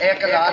1000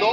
2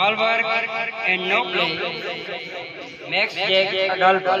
All work and no play makes Jack a dull boy.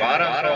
1200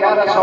1100